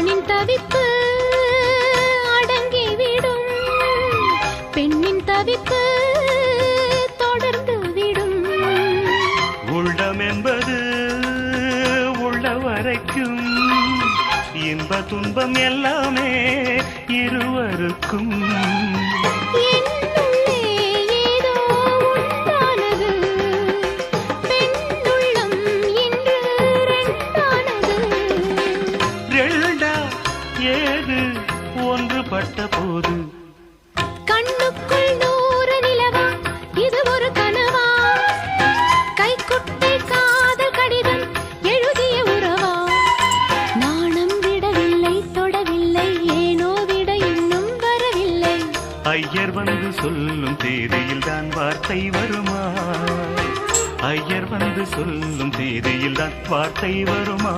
ஆணின் தவிப்பு அடங்கிவிடும், பெண்ணின் தவிப்பு தொடர்ந்து விடும். உள்ளம் என்பது உள்ள வரைக்கும் இன்ப துன்பம் எல்லாமே இருவருக்கும். என்னுள்ளே ஏதோ உண்டானது, பெண்ணுள்ளம் இன்று ரெண்டானது. ரெண்டா ஏது ஒன்றுபட்ட போது கண்ணுக்குள் 100 நிலவா, இது ஒரு கனவா? கைக்குட்டை காதல் கடிதம் எழுதிய உறவா? நாணம் விடவில்லை, தொடவில்லை, ஏனோ விட இன்னும் வரவில்லை. ஐயர் வந்து சொல்லும் தேதியில் தான் வார்த்தை வருமா? ஐயர் வந்து சொல்லும் தேதியில் தான் வார்த்தை வருமா?